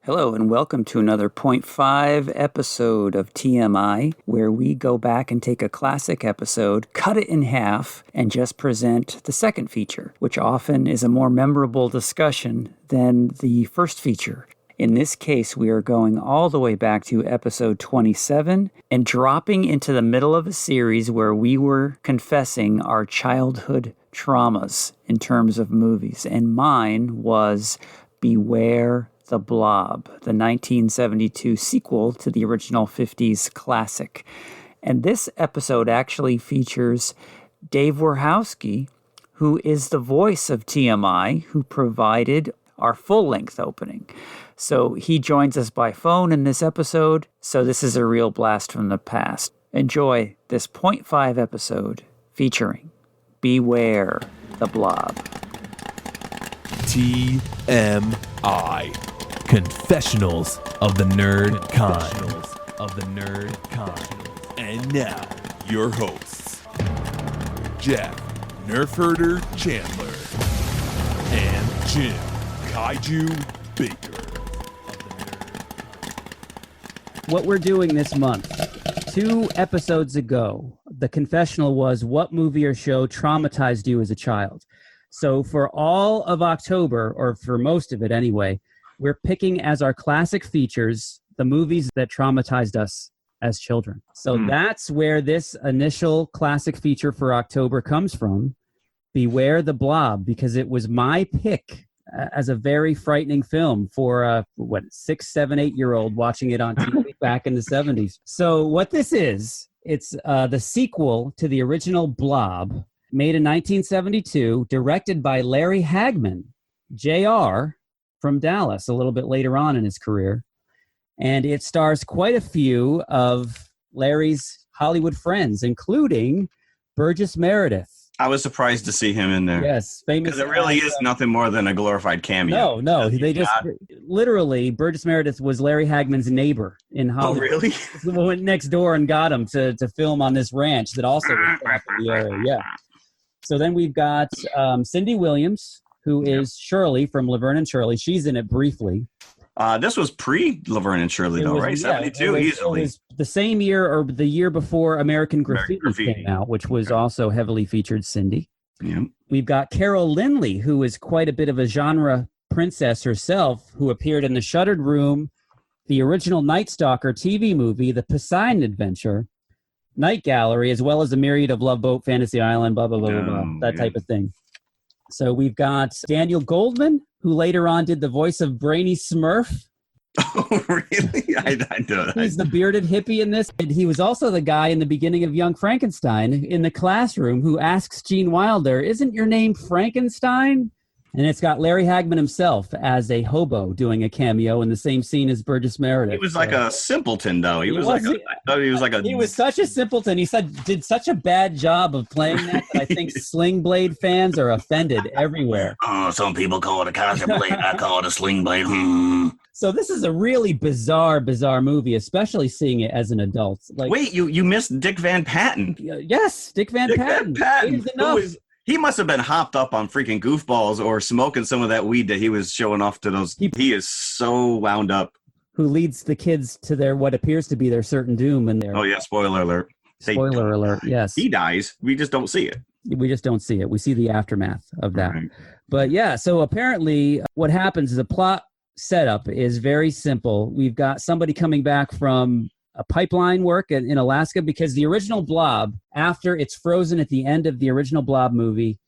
Hello and welcome to another .5 episode of TMI, where we go back and take a classic episode, cut it in half, and just present the second feature, which often is a more memorable discussion than the first feature. In this case, we are going all the way back to episode 27 and dropping into the middle of a series where we were confessing our childhood traumas in terms of movies. And mine was Beware the Blob, the 1972 sequel to the original 50s classic. And this episode actually features Dave Warhowski, who is the voice of TMI, who provided our full-length opening. So he joins us by phone in this episode, so this is a real blast from the past. Enjoy this .5 episode featuring Beware the Blob. TMI. Confessionals of the Nerd Kind. And now, your hosts, Jeff Nerfherder Chandler and Jim Kaiju Baker. What we're doing this month, 2 episodes ago, the confessional was what movie or show traumatized you as a child. So for all of October, or for most of it anyway, we're picking as our classic features the movies that traumatized us as children. So that's where this initial classic feature for October comes from, Beware the Blob, because it was my pick as a very frightening film for a 6, 7, 8-year-old watching it on TV back in the 70s. So what this is, it's the sequel to the original Blob, made in 1972, directed by Larry Hagman, Jr., from Dallas a little bit later on in his career. And it stars quite a few of Larry's Hollywood friends, including Burgess Meredith. I was surprised to see him in there. Yes, famous. Because it really is nothing more than a glorified cameo. No, they just literally, Burgess Meredith was Larry Hagman's neighbor in Hollywood. Oh, really? We went next door and got him to film on this ranch that also was up in the area. Yeah. So then we've got Cindy Williams, who is Shirley from Laverne and Shirley. She's in it briefly. This was pre-Laverne and Shirley, though, right? 72, easily. It was the same year or the year before American Graffiti came out, which was also heavily featured Cindy. Yeah. We've got Carol Lindley, who is quite a bit of a genre princess herself, who appeared in The Shuttered Room, the original Night Stalker TV movie, The Poseidon Adventure, Night Gallery, as well as a myriad of Love Boat, Fantasy Island, blah, blah, blah, blah, blah, that type of thing. So we've got Daniel Goldman, who later on did the voice of Brainy Smurf. Oh, really? I do. He's the bearded hippie in this. And he was also the guy in the beginning of Young Frankenstein in the classroom who asks Gene Wilder, "Isn't your name Frankenstein?" And it's got Larry Hagman himself as a hobo doing a cameo in the same scene as Burgess Meredith. He was like a simpleton, though. He was such a simpleton. He did such a bad job of playing that I think Sling Blade fans are offended everywhere. Oh, some people call it a concept blade. I call it a sling blade. So this is a really bizarre movie, especially seeing it as an adult. Like, wait, you missed Dick Van Patten. Yes, Dick Van Patten. He must have been hopped up on freaking goofballs or smoking some of that weed that he was showing off to those. He is so wound up. Who leads the kids to their what appears to be their certain doom. And oh, yeah, spoiler alert. Spoiler alert, yes. He dies. We just don't see it. We just don't see it. We see the aftermath of that. Right. But yeah, so apparently what happens is the plot setup is very simple. We've got somebody coming back from a pipeline work in Alaska, because the original Blob, after it's frozen at the end of the original Blob movie,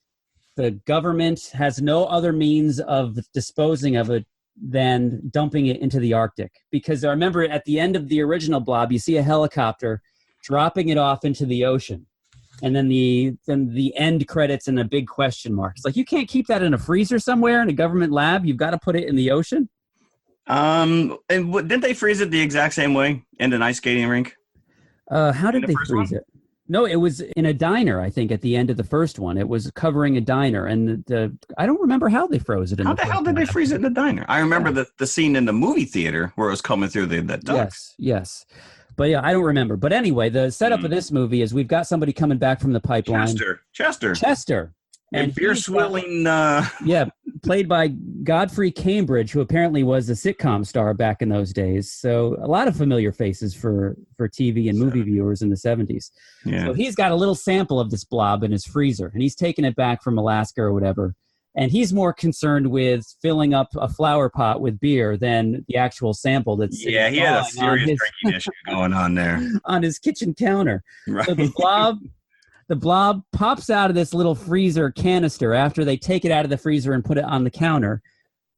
the government has no other means of disposing of it than dumping it into the Arctic. Because I remember at the end of the original Blob, you see a helicopter dropping it off into the ocean. And then the end credits and a big question mark. It's like, you can't keep that in a freezer somewhere in a government lab. You've got to put it in the ocean. And didn't they freeze it the exact same way in an ice skating rink? How did they freeze it? No, it was in a diner, I think, at the end of the first one. It was covering a diner, and I don't remember how they froze it. How the hell did they freeze it in the diner? I remember the scene in the movie theater where it was coming through the ducts. Yes. But yeah, I don't remember. But anyway, the setup of this movie is we've got somebody coming back from the pipeline. Chester. And beer swilling. Yeah, played by Godfrey Cambridge, who apparently was a sitcom star back in those days. So a lot of familiar faces for TV and movie viewers in the 70s. Yeah. So he's got a little sample of this blob in his freezer, and he's taking it back from Alaska or whatever. And he's more concerned with filling up a flower pot with beer than the actual sample that's he had a serious drinking issue going on there. On his kitchen counter. Right. So the blob pops out of this little freezer canister after they take it out of the freezer and put it on the counter,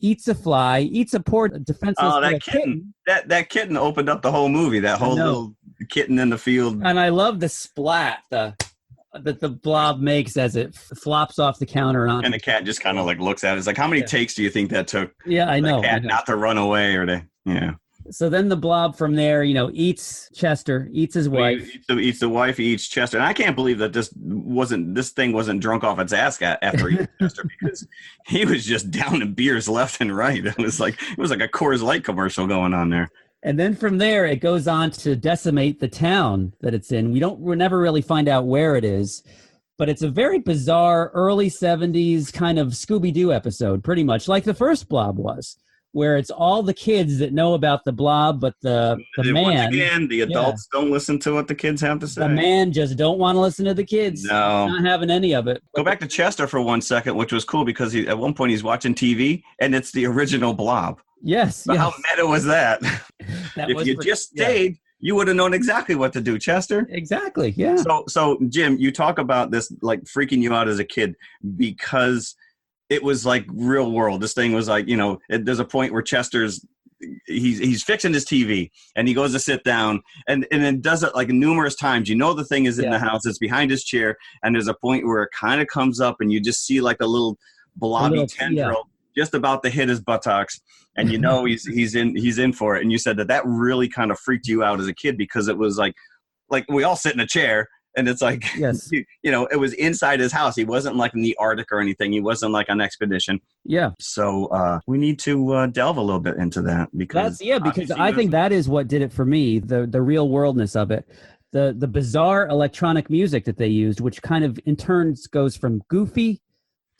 eats a fly, eats a poor defenseless that kitten. That kitten opened up the whole movie, that whole little kitten in the field. And I love the splat that the blob makes as it flops off the counter. And the cat just kind of like looks at it. It's like, how many takes do you think that took? Yeah, I know. The cat not to run away So then the blob from there, eats Chester, eats his wife. He eats the wife, he eats Chester. And I can't believe that this thing wasn't drunk off its ass after eating Chester, because he was just down in beers left and right. It was like a Coors Light commercial going on there. And then from there, it goes on to decimate the town that it's in. We never really find out where it is, but it's a very bizarre early 70s kind of Scooby-Doo episode, pretty much like the first Blob was, where it's all the kids that know about the blob, but the man... Once again, the adults don't listen to what the kids have to say. The man just don't want to listen to the kids. No. Not having any of it. Go back to Chester for 1 second, which was cool because at one point he's watching TV, and it's the original Blob. Yes. But how meta was that? If you just stayed, you would have known exactly what to do, Chester. Exactly, yeah. So Jim, you talk about this like freaking you out as a kid because it was like real world. This thing was like, there's a point where Chester's he's fixing his TV and he goes to sit down and then does it like numerous times. The thing is in the house, it's behind his chair, and there's a point where it kind of comes up and you just see like a little blobby tendril just about to hit his buttocks, and he's in for it. And you said that really kind of freaked you out as a kid because it was like we all sit in a chair. And it's like, yes. It was inside his house. He wasn't like in the Arctic or anything. He wasn't like on expedition. Yeah. So we need to delve a little bit into that because I think that is what did it for me. The real worldness of it, the bizarre electronic music that they used, which kind of in turns goes from goofy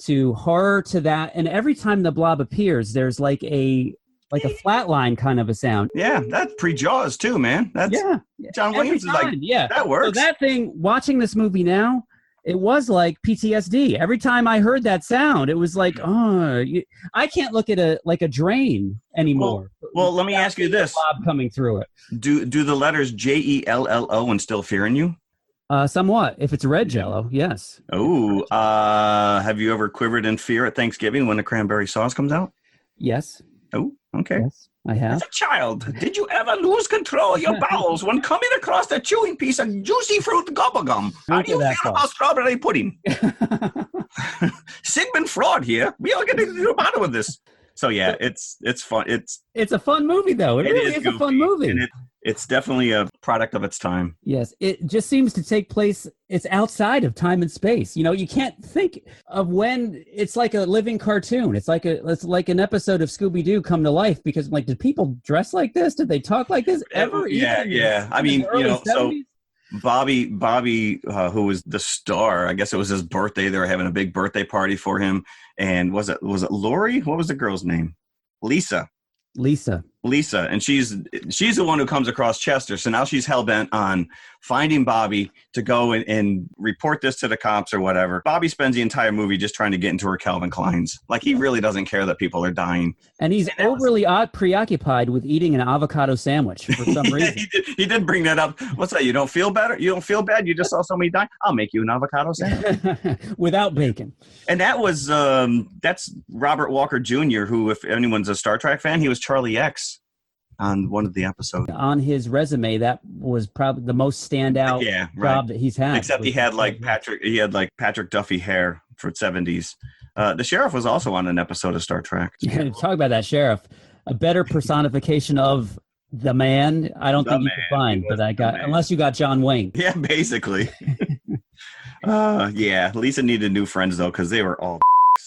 to horror to that. And every time the blob appears, there's like a flatline kind of a sound. Yeah, that's pre-Jaws too, man. That's John Williams is like, that works. So that thing, watching this movie now, it was like PTSD. Every time I heard that sound, it was like, I can't look at a drain anymore. Well, let me ask you this: blob coming through it. Do the letters JELLO instill fear in you? Somewhat. If it's red Jello, yes. Oh, have you ever quivered in fear at Thanksgiving when the cranberry sauce comes out? Yes. Oh, okay. Yes, I have. As a child, did you ever lose control of your bowels when coming across that chewing piece of juicy fruit bubblegum? How do you feel about strawberry pudding? Sigmund Freud here. We are getting to the bottom of this. So yeah, it's fun. It's a fun movie though. It really is a fun movie. And it's definitely a product of its time. Yes, it just seems to take place. It's outside of time and space. You can't think of when it's like a living cartoon. It's like an episode of Scooby-Doo come to life because did people dress like this? Did they talk like this ever? Yeah. I mean, so Bobby, who was the star, I guess it was his birthday. They were having a big birthday party for him. And was it Lori? What was the girl's name? Lisa. And she's the one who comes across Chester. So now she's hell-bent on finding Bobby to go and report this to the cops or whatever. Bobby spends the entire movie just trying to get into her Calvin Kleins. Like, he really doesn't care that people are dying. And he's overly preoccupied with eating an avocado sandwich for some reason. He did bring that up. What's that? You don't feel better? You don't feel bad? You just saw somebody die? I'll make you an avocado sandwich. Without bacon. And that was, that's Robert Walker Jr., who, if anyone's a Star Trek fan, he was Charlie X on one of the episodes. On his resume, that was probably the most standout job that he's had. Except he had Patrick Duffy hair for 70s. The sheriff was also on an episode of Star Trek. Talk about that sheriff. A better personification of the man, I don't think you could find, unless you got John Wayne. Yeah, basically. Lisa needed new friends though, because they were all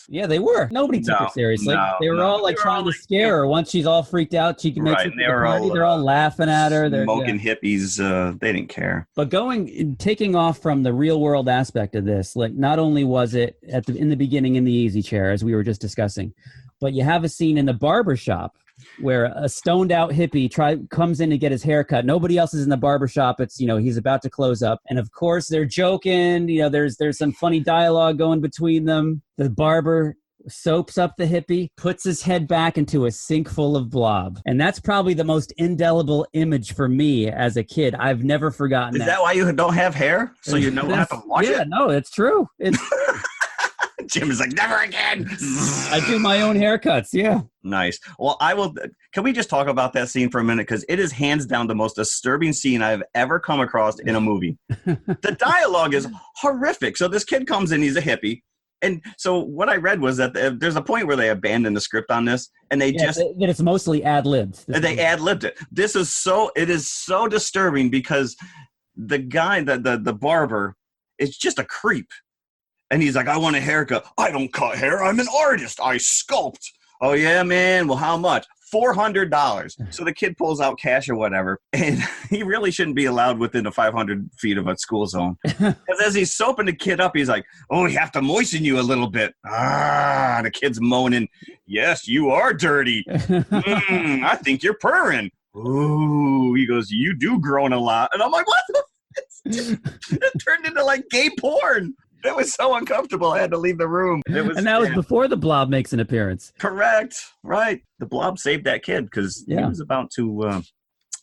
Yeah, they were. Nobody took her seriously. They were all like trying to scare her. Once she's all freaked out, she can make it to the party. They're all laughing at her. They're smoking hippies. They didn't care. But taking off from the real world aspect of this, like not only was it in the beginning in the easy chair, as we were just discussing, but you have a scene in the barber shop where a stoned out hippie comes in to get his hair cut. Nobody else is in the barbershop. It's, he's about to close up. And of course they're joking. There's some funny dialogue going between them. The barber soaps up the hippie, puts his head back into a sink full of blob. And that's probably the most indelible image for me as a kid. I've never forgotten that. Is that why you don't have hair? So you don't have to wash it? Yeah, no, it's true. It's Jim is like, never again. I do my own haircuts. Yeah. Nice. Well, can we just talk about that scene for a minute? Because it is hands down the most disturbing scene I've ever come across in a movie. The dialogue is horrific. So this kid comes in, he's a hippie. And so what I read was that there's a point where they abandoned the script on this and that it's mostly ad-libbed. They ad-libbed it. It is so disturbing because the guy, the barber, is just a creep. And he's like, I want a haircut. I don't cut hair. I'm an artist. I sculpt. Oh, yeah, man. Well, how much? $400. So the kid pulls out cash or whatever. And he really shouldn't be allowed within the 500 feet of a school zone. Because as he's soaping the kid up, he's like, oh, we have to moisten you a little bit. The kid's moaning. Yes, you are dirty. I think you're purring. Ooh, he goes, you do groan a lot. And I'm like, what? It turned into like gay porn. It was so uncomfortable. I had to leave the room. And that was before the blob makes an appearance. Correct. Right. The blob saved that kid because he was about to.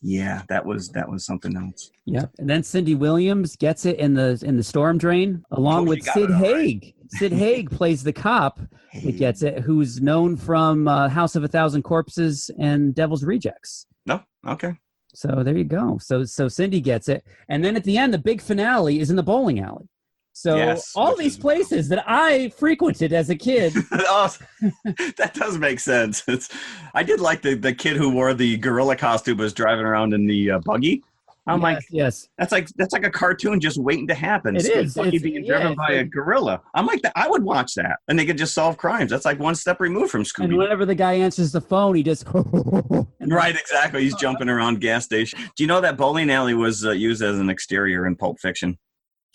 That was something else. Yeah. And then Cindy Williams gets it in the storm drain along with Sid Haig. Right. Sid Haig plays the cop that gets it, who's known from House of a Thousand Corpses and Devil's Rejects. No. Okay. So there you go. So Cindy gets it. And then at the end, the big finale is in the bowling alley. So all these places that I frequented as a kid. That does make sense. I did like the kid who wore the gorilla costume was driving around in the buggy. I'm that's like a cartoon just waiting to happen. It is. Buggy being driven by a gorilla. I'm like, I would watch that. And they could just solve crimes. That's like one step removed from Scooby. And whenever the guy answers the phone, he just... Right, exactly. He's jumping around gas station. Do you know that bowling alley was used as an exterior in Pulp Fiction?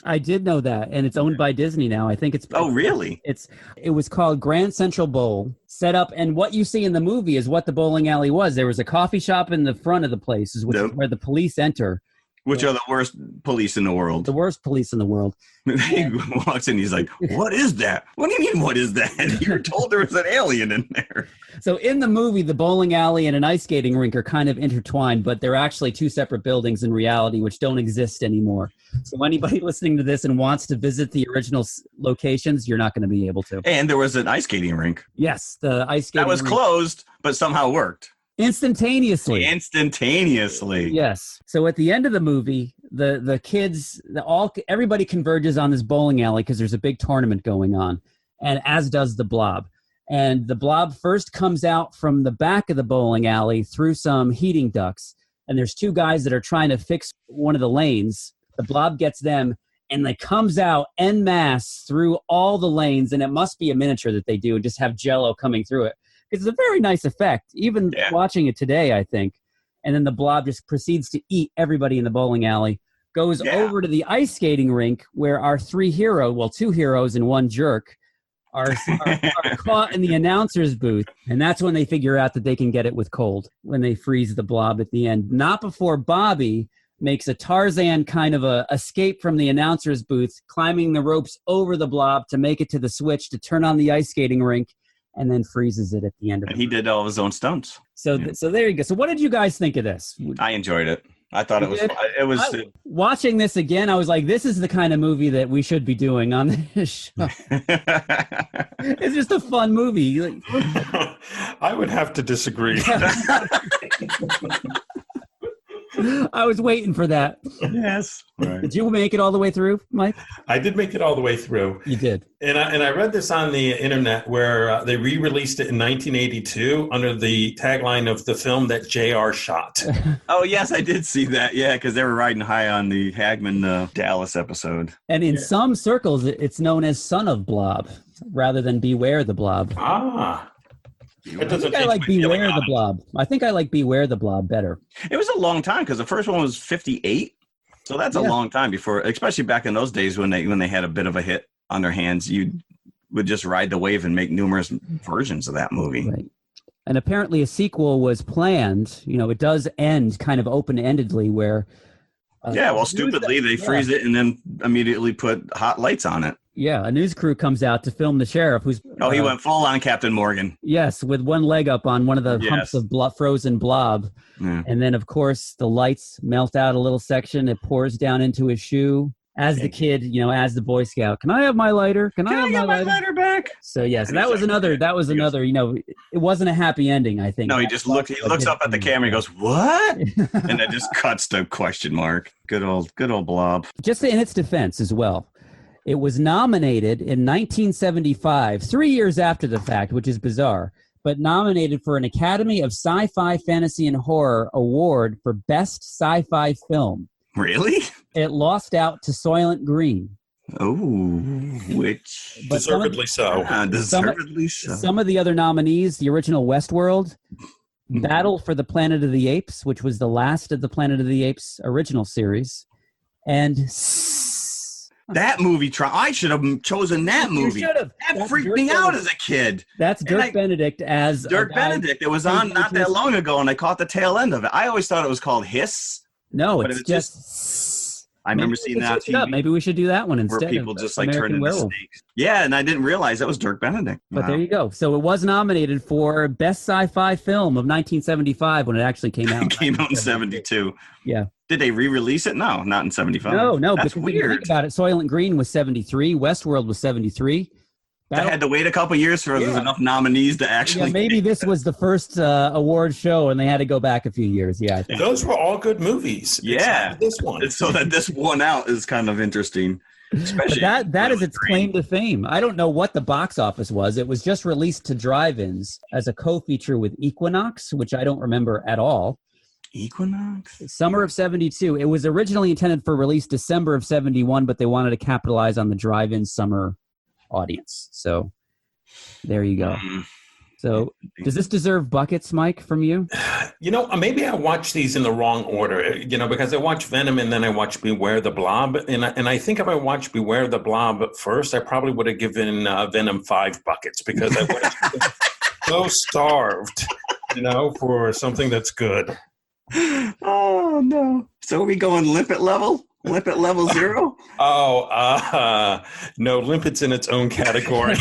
I did know that, and it's owned by Disney now. I think it's... Oh, really? It was called Grand Central Bowl, set up, and what you see in the movie is what the bowling alley was. There was a coffee shop in the front of the place, which is where the police enter. Which are the worst police in the world. The worst police in the world. He walks in, he's like, what is that? What do you mean, what is that? You're told there was an alien in there. So in the movie, the bowling alley and an ice skating rink are kind of intertwined, but they're actually two separate buildings in reality, which don't exist anymore. So anybody listening to this and wants to visit the original locations, you're not going to be able to. And there was an ice skating rink. Yes, the ice skating rink. That was closed, but somehow worked. Instantaneously. Yes. So at the end of the movie, the kids, everybody converges on this bowling alley because there's a big tournament going on, and as does the blob. And the blob first comes out from the back of the bowling alley through some heating ducts, and there's two guys that are trying to fix one of the lanes. The blob gets them, and it comes out en masse through all the lanes, and it must be a miniature that they do and just have Jell-O coming through it. It's a very nice effect, even watching it today, I think. And then the blob just proceeds to eat everybody in the bowling alley, goes over to the ice skating rink where our two heroes and one jerk, are caught in the announcer's booth. And that's when they figure out that they can get it with cold, when they freeze the blob at the end. Not before Bobby makes a Tarzan kind of a escape from the announcer's booth, climbing the ropes over the blob to make it to the switch to turn on the ice skating rink, and then freezes it at the end of it. And he did all of his own stunts. So there you go. So what did you guys think of this? I enjoyed it. I thought it was watching this again, I was like, this is the kind of movie that we should be doing on this show. It's just a fun movie. I would have to disagree. I was waiting for that. Yes. Right. Did you make it all the way through, Mike? I did make it all the way through. You did. And I read this on the internet where they re-released it in 1982 under the tagline of the film that JR shot. Oh, yes, I did see that. Yeah, because they were riding high on the Hagman Dallas episode. And in some circles, it's known as Sonofblob. rather than Beware the Blob. Ah. That I doesn't think I change like my feeling Beware on the it. Blob. I think I like Beware the Blob better. It was a long time because the first one was 58. So that's a Yeah. long time before, especially back in those days when they had a bit of a hit on their hands, you would just ride the wave and make numerous versions of that movie. Right. And apparently a sequel was planned. You know, it does end kind of open-endedly where... Yeah, well, stupidly, they freeze it and then immediately put hot lights on it. Yeah, a news crew comes out to film the sheriff who's... Oh, he went full on Captain Morgan. Yes, with one leg up on one of the humps Yes. of frozen blob. Yeah. And then, of course, the lights melt out a little section. It pours down into his shoe. As the kid, you know, as the Boy Scout, can I have my lighter? Can I have get my my lighter back? So, yes, that was another, you know, it wasn't a happy ending, I think. No, he just looks up at the camera and goes, "What?" And it just cuts to question mark. Good old Blob. Just in its defense as well, it was nominated in 1975, 3 years after the fact, which is bizarre, but nominated for an Academy of Sci-Fi, Fantasy, and Horror Award for Best Sci-Fi Film. Really? It lost out to Soylent Green. Oh, which But Deservedly so. deservedly so. Some of the other nominees, the original Westworld, Battle for the Planet of the Apes, which was the last of the Planet of the Apes original series, and That movie, I should have chosen that movie. You should have. That freaked me out as a kid. That's Dirk Benedict as Dirk Benedict. It was on not that long ago, and I caught the tail end of it. I always thought it was called Hiss. No, but it's it just. I remember seeing that on TV. Maybe we should do that one instead. Where people of just like American turn into Werewolf. snakes. Yeah, and I didn't realize that was Dirk Benedict. But there you go. So it was nominated for Best Sci-Fi Film of 1975 when it actually came out. It came out in 72. Yeah. Did they re-release it? No, not in 75. No, That's because when you think weird. about it, Soylent Green was 73, Westworld was 73. They had to wait a couple years for there's enough nominees to actually. Yeah, maybe this was the first award show, and they had to go back a few years. Yeah, I think. Those were all good movies. Yeah, except this one. So that this one out is kind of interesting. Especially But that is its claim to fame. I don't know what the box office was. It was just released to drive-ins as a co-feature with Equinox, which I don't remember at all. Equinox? Summer of 72. It was originally intended for release December of 71, but they wanted to capitalize on the drive-in summer audience. So there you go. So does this deserve buckets, Mike, from you? You know, maybe I watched these in the wrong order, you know, because I watched Venom and then I watched Beware the Blob. And I think if I watched Beware the Blob first, I probably would have given Venom 5 buckets because I would have been so starved, you know, for something that's good. Oh, no. So are we going limpet level? Limpet level 0? No, Limpet's in its own category.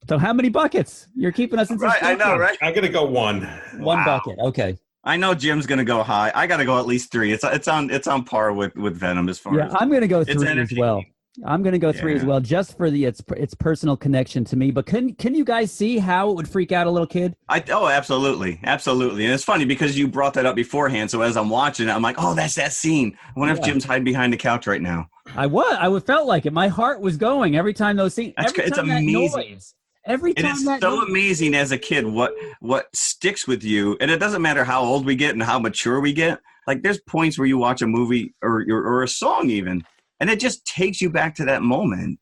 So how many buckets? You're keeping us in Right, I know, right? I'm going to go one. One bucket. Okay. I know Jim's going to go high. I got to go at least 3. It's on par with Venom as far Yeah, as. I'm going to go It's 3 as entertaining. well. I'm going to go 3 as well, just for its personal connection to me. But can you guys see how it would freak out a little kid? Absolutely. And it's funny because you brought that up beforehand. So as I'm watching it, I'm like, oh, that's that scene. I wonder if Jim's hiding behind the couch right now. I felt like it. My heart was going every time those scenes. It's amazing. Every time It is that so noise. amazing as a kid what sticks with you, and it doesn't matter how old we get and how mature we get. Like there's points where you watch a movie or a song even, and it just takes you back to that moment.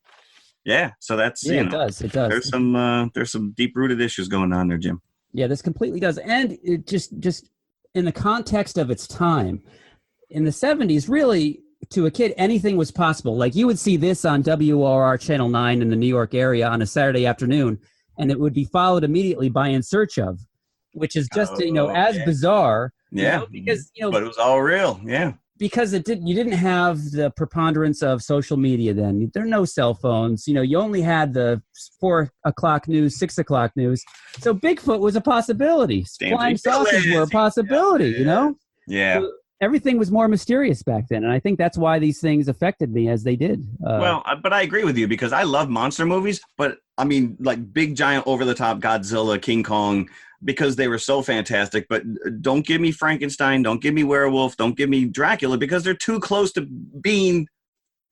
Yeah, so that's It does. It does. There's some deep rooted issues going on there, Jim. Yeah, this completely does. And it just in the context of its time, in the 70s, really, to a kid, anything was possible. Like you would see this on WOR Channel 9 in the New York area on a Saturday afternoon, and it would be followed immediately by In Search Of, which is just, as bizarre. Yeah, because, but it was all real. Yeah. Because you didn't have the preponderance of social media then. There are no cell phones. You only had the 4 o'clock news, 6 o'clock news. So Bigfoot was a possibility. Flying saucers were a possibility, Yeah. So everything was more mysterious back then. And I think that's why these things affected me as they did. But I agree with you because I love monster movies. But I mean, like big, giant, over-the-top Godzilla, King Kong, because they were so fantastic. But don't give me Frankenstein. Don't give me Werewolf. Don't give me Dracula because they're too close to being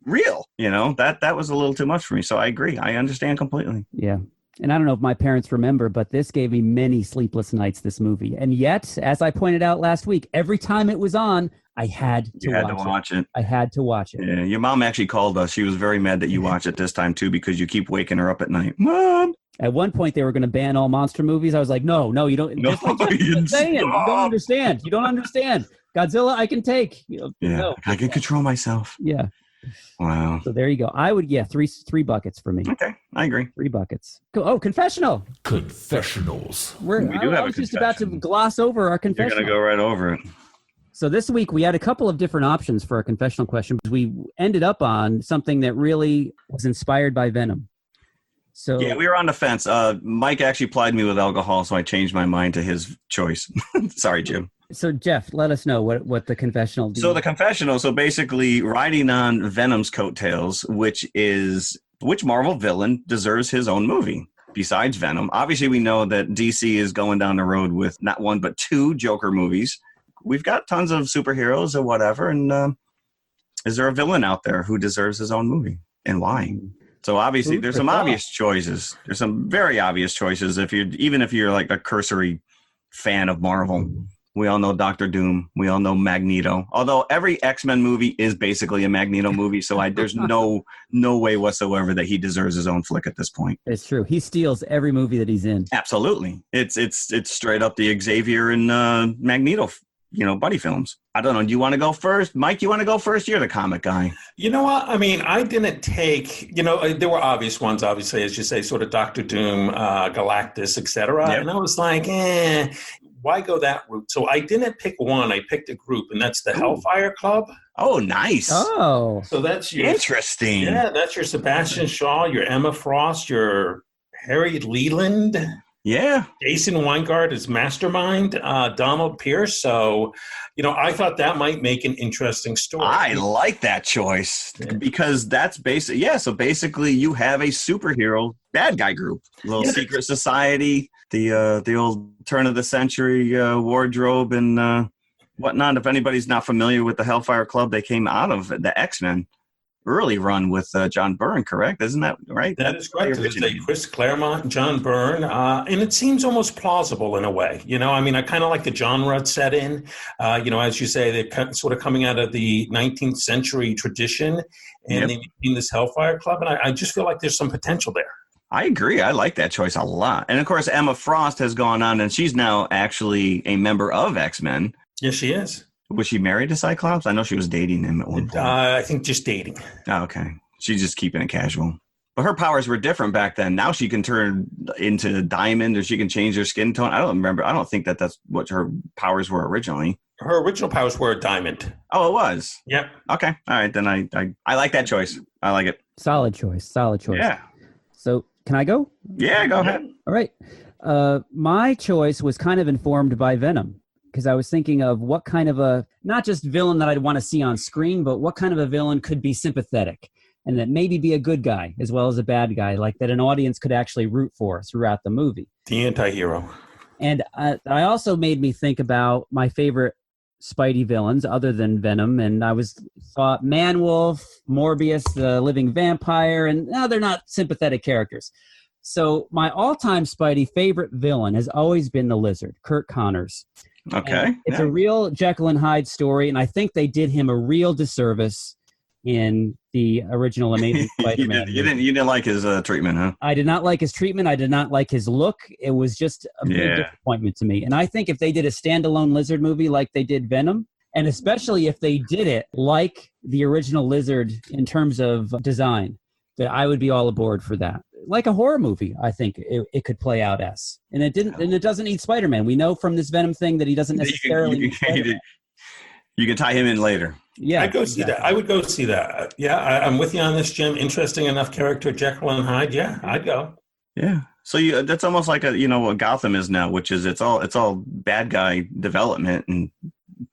real. That was a little too much for me. So I agree. I understand completely. Yeah. And I don't know if my parents remember, but this gave me many sleepless nights, this movie. And yet, as I pointed out last week, every time it was on, I had to watch it. I had to watch it. Yeah, your mom actually called us. She was very mad that you watch it this time, too, because you keep waking her up at night. Mom! At one point, they were going to ban all monster movies. I was like, no, you don't. No, just like you're saying, you don't understand. You don't understand. Godzilla, I can take. Yeah, no. I can control myself. Yeah. Wow. So there you go. I would, three buckets for me. Okay, I agree. 3 buckets. Oh, confessional. Confessionals. We do have I was just about to gloss over our confessional. You're going to go right over it. So this week we had a couple of different options for a confessional question. We ended up on something that really was inspired by Venom. So yeah, we were on the fence. Mike actually plied me with alcohol, so I changed my mind to his choice. Sorry, Jim. So Jeff, let us know what the confessional. So the confessional. So basically, riding on Venom's coattails, which Marvel villain deserves his own movie besides Venom? Obviously, we know that DC is going down the road with not one but 2 Joker movies. We've got tons of superheroes or whatever, and is there a villain out there who deserves his own movie, and why? So obviously, there's some obvious choices. There's some very obvious choices. Even if you're like a cursory fan of Marvel, we all know Doctor Doom. We all know Magneto. Although every X-Men movie is basically a Magneto movie, so there's no way whatsoever that he deserves his own flick at this point. It's true. He steals every movie that he's in. Absolutely, it's straight up the Xavier and Magneto. Buddy films. I don't know. Do you want to go first? Mike, you want to go first? You're the comic guy. You know what? I mean, I didn't take, there were obvious ones, obviously, as you say, sort of Doctor Doom, Galactus, etc. Yep. And I was like, why go that route? So I didn't pick one. I picked a group, and that's the Hellfire Club. Oh, nice. Oh. So that's your... Interesting. Yeah, that's your Sebastian Shaw, your Emma Frost, your Harry Leland. Yeah. Jason Weingart is Mastermind, Donald Pierce. So, I thought that might make an interesting story. I like that choice because that's basic. Yeah. So basically you have a superhero bad guy group, little secret society, the old turn of the century wardrobe and whatnot. If anybody's not familiar with the Hellfire Club, they came out of the X-Men early run with John Byrne, correct? Isn't that right? That is correct. There's Chris Claremont, John Byrne, and it seems almost plausible in a way. I kind of like the genre it's set in. As you say, they're sort of coming out of the 19th century tradition, and they in this Hellfire Club, and I just feel like there's some potential there. I agree. I like that choice a lot. And of course, Emma Frost has gone on, and she's now actually a member of X-Men. Yes, she is. Was she married to Cyclops? I know she was dating him at one point. I think just dating. Oh, okay. She's just keeping it casual. But her powers were different back then. Now she can turn into diamond or she can change her skin tone. I don't remember. I don't think that's what her powers were originally. Her original powers were a diamond. Oh, it was? Yep. Okay. All right. Then I like that choice. I like it. Solid choice. Yeah. So can I go? Yeah, go ahead. All right. My choice was kind of informed by Venom. Because I was thinking of what kind of not just villain that I'd want to see on screen, but what kind of a villain could be sympathetic and that maybe be a good guy as well as a bad guy, like that an audience could actually root for throughout the movie. The anti-hero. And I also made me think about my favorite Spidey villains other than Venom. And I thought Man-Wolf, Morbius, the Living Vampire, and no, they're not sympathetic characters. So my all-time Spidey favorite villain has always been the Lizard, Kurt Connors. Okay. And it's a real Jekyll and Hyde story, and I think they did him a real disservice in the original Amazing Spider-Man. You didn't like his treatment, huh? I did not like his treatment. I did not like his look. It was just a big disappointment to me. And I think if they did a standalone Lizard movie like they did Venom, and especially if they did it like the original Lizard in terms of design, that I would be all aboard for that. Like a horror movie, I think it could play out as. And it didn't. And it doesn't need Spider-Man. We know from this Venom thing that he doesn't necessarily need Spider-Man. You can tie him in later. Yeah, I'd go see that. I would go see that. Yeah, I'm with you on this, Jim. Interesting enough character, Jekyll and Hyde. Yeah, I'd go. Yeah. So that's almost like what Gotham is now, which is it's all bad guy development, and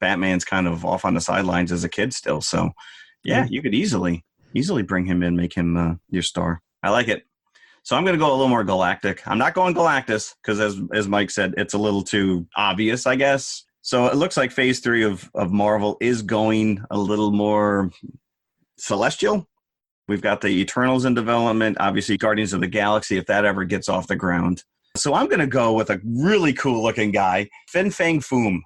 Batman's kind of off on the sidelines as a kid still. So yeah, you could easily bring him in, make him your star. I like it. So I'm going to go a little more galactic. I'm not going Galactus because, as Mike said, it's a little too obvious, I guess. So it looks like Phase 3 of Marvel is going a little more celestial. We've got the Eternals in development, obviously Guardians of the Galaxy, if that ever gets off the ground. So I'm going to go with a really cool looking guy, Fin Fang Foom,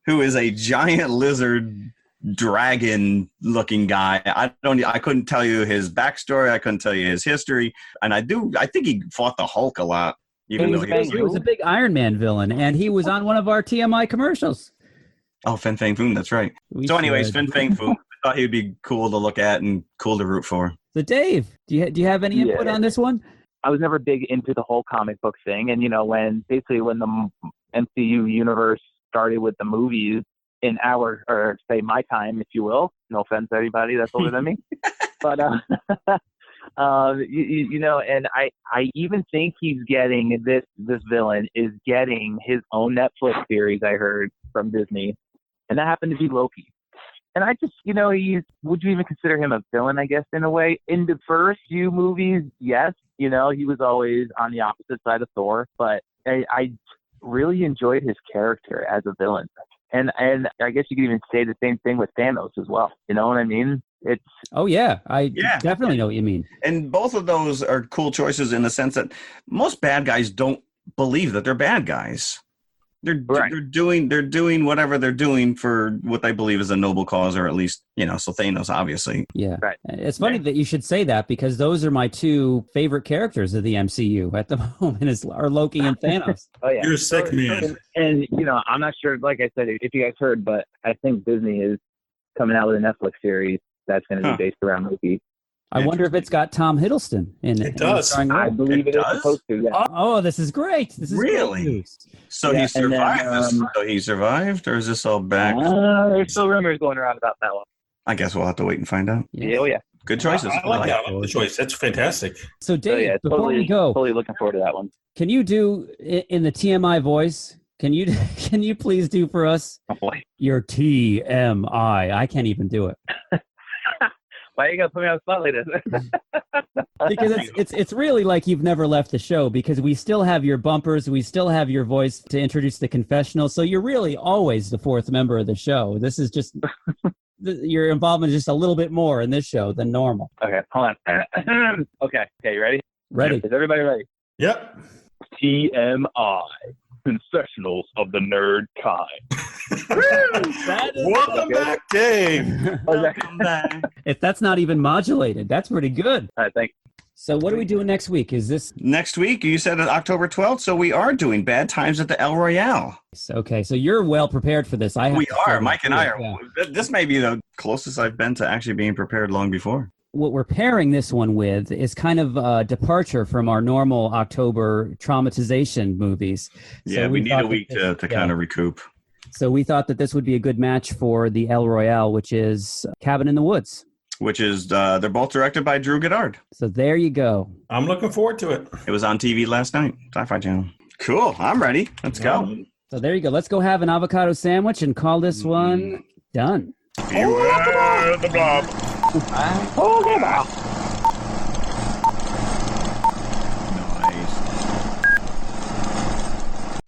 who is a giant lizard dragon looking guy. I couldn't tell you his backstory. I couldn't tell you his history. And I think he fought the Hulk a lot, even though he was a big Iron Man villain, and he was on one of our TMI commercials. Oh, Fin Fang Foom, that's right. Anyways, Fin Fang Foom, I thought he'd be cool to look at and cool to root for. So Dave, do you have any input on this one? I was never big into the whole comic book thing. And, when the MCU universe started with the movies in my time, if you will, no offense to anybody that's older than me, but, and I even think he's getting this villain is getting his own Netflix series, I heard from Disney, and that happened to be Loki. And I just, would you even consider him a villain, I guess, in a way? In the first few movies, yes, he was always on the opposite side of Thor, but I really enjoyed his character as a villain. And I guess you could even say the same thing with Thanos as well. You know what I mean? I definitely know what you mean. And both of those are cool choices in the sense that most bad guys don't believe that they're bad guys. They're doing whatever they're doing for what they believe is a noble cause, or at least, so Thanos, obviously. Yeah. Right. It's funny that you should say that, because those are my two favorite characters of the MCU at the moment are Loki and Thanos. Oh, yeah. You're a sick man. And, I'm not sure, like I said, if you guys heard, but I think Disney is coming out with a Netflix series that's going to be based around Loki. I wonder if it's got Tom Hiddleston in it. It does. I believe it is supposed to, yeah. Oh, this is great. This is really great news. So he survived. So he survived, or is this all back? There's still rumors going around about that one. I guess we'll have to wait and find out. Yeah. Oh, yeah. Good choices. I like that. I like the choice. That's fantastic. So, Dave, before we go, totally looking forward to that one. Can you do, in the TMI voice, can you please do for us your TMI? I can't even do it. Why are you going to put me on the spot like this? Because it's really like you've never left the show, because we still have your bumpers, we still have your voice to introduce the confessional, so you're really always the fourth member of the show. This is just your involvement is just a little bit more in this show than normal. Okay, hold on. Okay, you ready? Ready. Is everybody ready? Yep. TMI. Confessionals of the Nerd Kind. Welcome back, Dave. Welcome back. If that's not even modulated, that's pretty good. All right, thanks. So what are we doing next week? Is this next week? You said October 12th, so we are doing Bad Times at the El Royale. Okay, so you're well prepared for this. We are. Mike and I are. Yeah. This may be the closest I've been to actually being prepared long before. What we're pairing this one with is kind of a departure from our normal October traumatization movies. Yeah, we need a week to kind of recoup. So we thought that this would be a good match for the El Royale, which is Cabin in the Woods. Which is, they're both directed by Drew Goddard. So there you go. I'm looking forward to it. It was on TV last night, Sci-Fi Channel. Cool, I'm ready. Let's go. So there you go. Let's go have an avocado sandwich and call this one done. Beware the blob.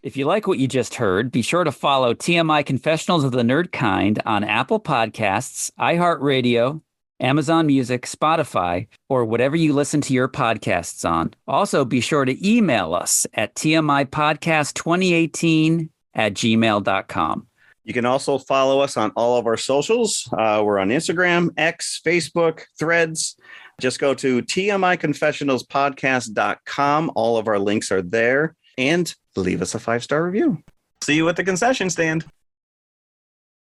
If you like what you just heard, be sure to follow TMI Confessionals of the Nerd Kind on Apple Podcasts, iHeartRadio, Amazon Music, Spotify, or whatever you listen to your podcasts on. Also, be sure to email us at tmipodcast2018@gmail.com. You can also follow us on all of our socials. We're on Instagram, X, Facebook, Threads. Just go to tmiconfessionalspodcast.com. All of our links are there. And leave us a 5-star review. See you at the concession stand.